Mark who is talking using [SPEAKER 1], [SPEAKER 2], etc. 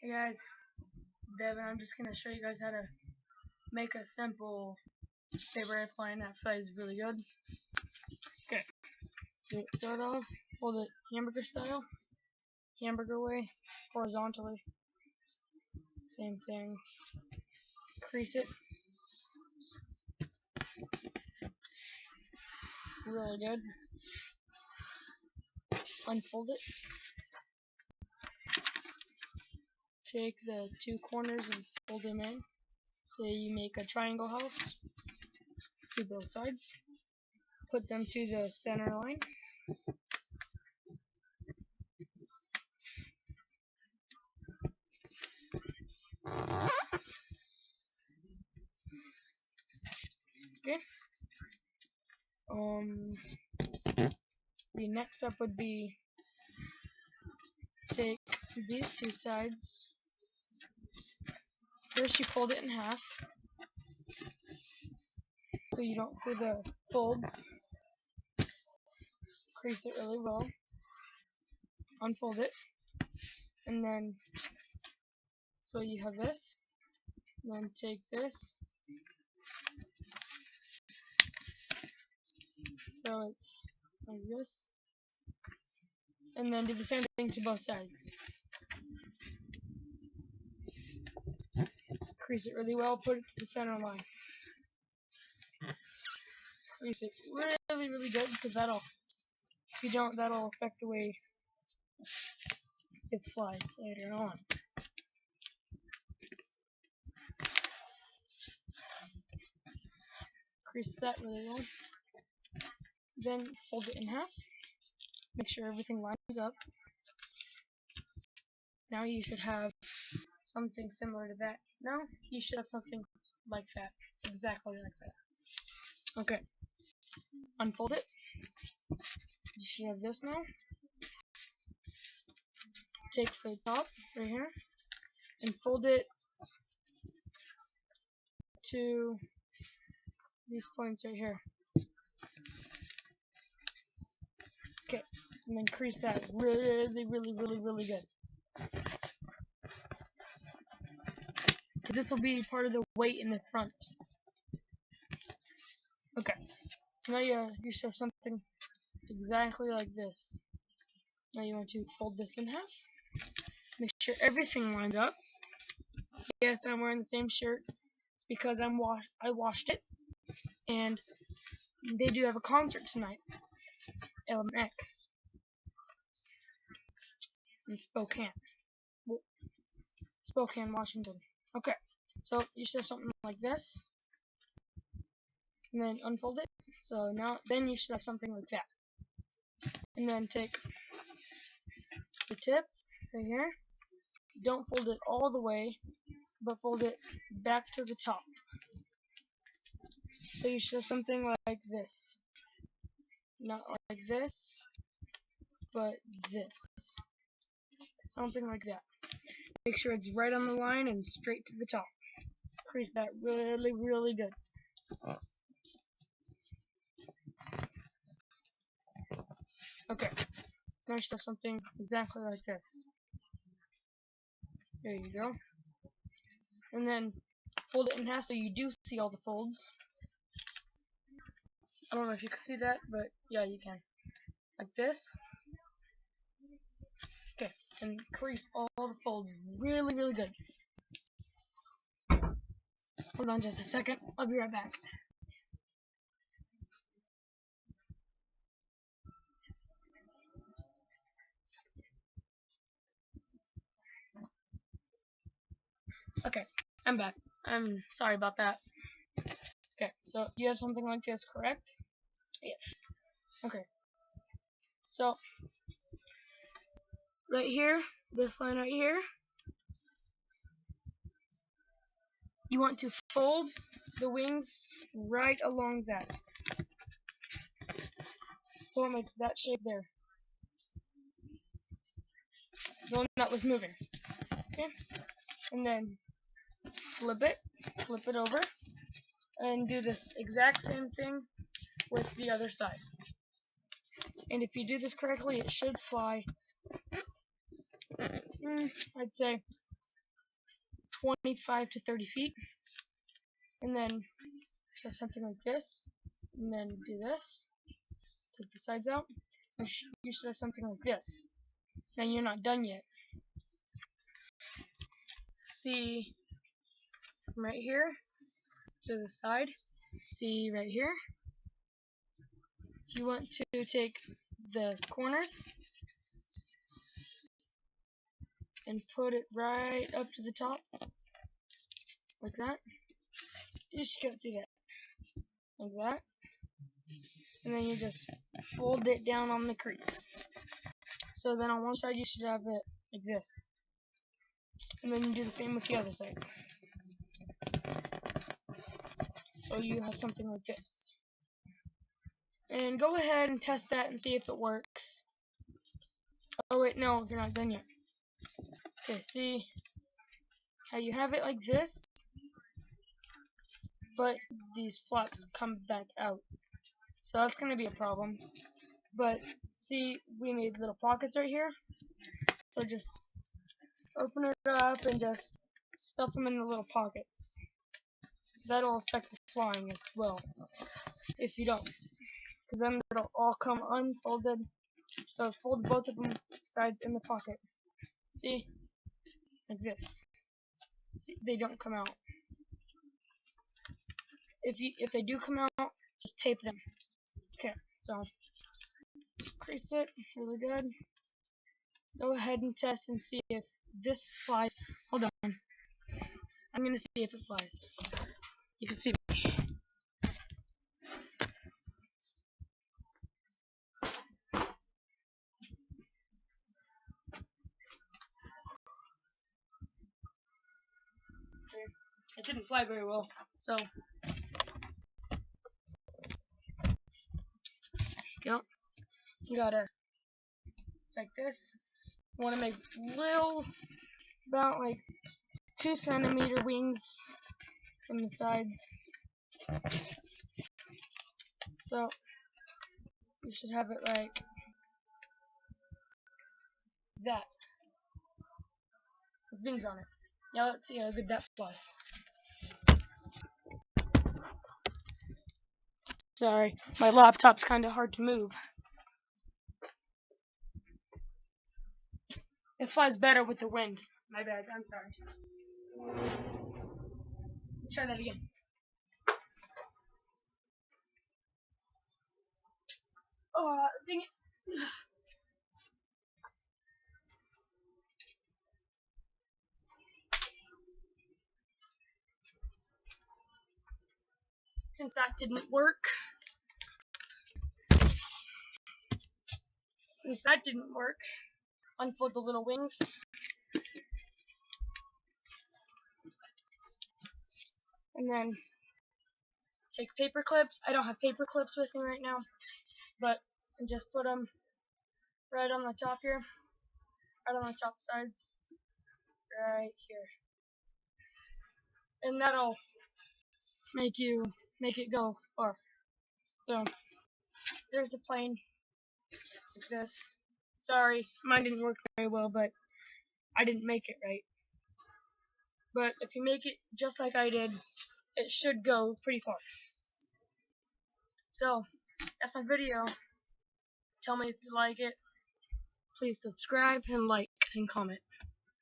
[SPEAKER 1] Hey guys, Devin. I'm just gonna show you guys how to make a simple paper airplane that flies really good. Okay, so start off, hold it hamburger style, hamburger way, horizontally. Same thing. Crease it really good. Unfold it. Take the two corners and fold them in. So you make a triangle house to both sides. Put them to the center line. Okay. The next step would be take these two sides. First you fold it in half so you don't see the folds. Crease it really well. Unfold it. And then, so you have this. Then take this. So it's like this. And then do the same thing to both sides. Crease it really well, put it to the center line. Crease it really, really good because if you don't, that'll affect the way it flies later on. Crease that really well. Then fold it in half. Make sure everything lines up. Now you should have something similar to that. Now you should have something like that. Exactly like that. Okay. Unfold it. You should have this now. Take the top right here and fold it to these points right here. Okay, and then crease that really, really, really, really good. Because this will be part of the weight in the front. Okay, so now you should have something exactly like this. Now you want to fold this in half. Make sure everything lines up. Yes, I'm wearing the same shirt. It's because I washed it. And they do have a concert tonight. LMX in Spokane, Washington. Okay, so you should have something like this, and then unfold it. So then you should have something like that, and then take the tip right here. Don't fold it all the way, but fold it back to the top. So you should have something like this, not like this, but this, something like that. Make sure it's right on the line and straight to the top. Crease that really, really good. Okay, now you should have something exactly like this. There you go. And then fold it in half so you do see all the folds. I don't know if you can see that, but yeah, you can. Like this. Okay, and crease all the folds really, really good. Hold on just a second. I'll be right back. Okay, I'm back. I'm sorry about that. Okay, so you have something like this, correct? Yes. Okay. So, right here, this line right here, you want to fold the wings right along that. So it makes that shape there. The one that was moving. Okay? And then flip it over, and do this exact same thing with the other side. And if you do this correctly, it should fly, I'd say 25 to 30 feet. And then so something like this. And then do this. Take the sides out. You should have something like this. Now you're not done yet. See from right here to the side. See right here. You want to take the corners and put it right up to the top, like that. You just can't see that, like that. And then you just fold it down on the crease. So then on one side you should have it like this. And then you do the same with the other side. So you have something like this. And go ahead and test that and see if it works. Oh wait, no, you're not done yet. Okay, see how you have it like this, but these flaps come back out. So that's going to be a problem. But see, we made little pockets right here. So just open it up and just stuff them in the little pockets. That'll affect the flying as well, if you don't. Because then it'll all come unfolded. So fold both of them sides in the pocket. See? Like this. See, they don't come out. If they do come out, just tape them. Okay, so just crease it really good. Go ahead and test and see if this flies. Hold on. I'm gonna see if it flies. You can see me. See? It didn't fly very well. So go. You gotta, it's like this. You wanna make little, about like 2 centimeter wings from the sides. So you should have it like that, with wings on it. Now let's see how good that flies. Sorry, my laptop's kinda hard to move. It flies better with the wind. My bad, I'm sorry. Let's try that again. Oh, dang it. Since that didn't work, unfold the little wings. And then take paper clips. I don't have paper clips with me right now, but and just put them right on the top here, right on the top sides, right here. And that'll make it go far. So there's the plane, like this. Sorry, mine didn't work very well, but I didn't make it right. But if you make it just like I did, it should go pretty far. So that's my video. Tell me if you like it. Please subscribe and like and comment.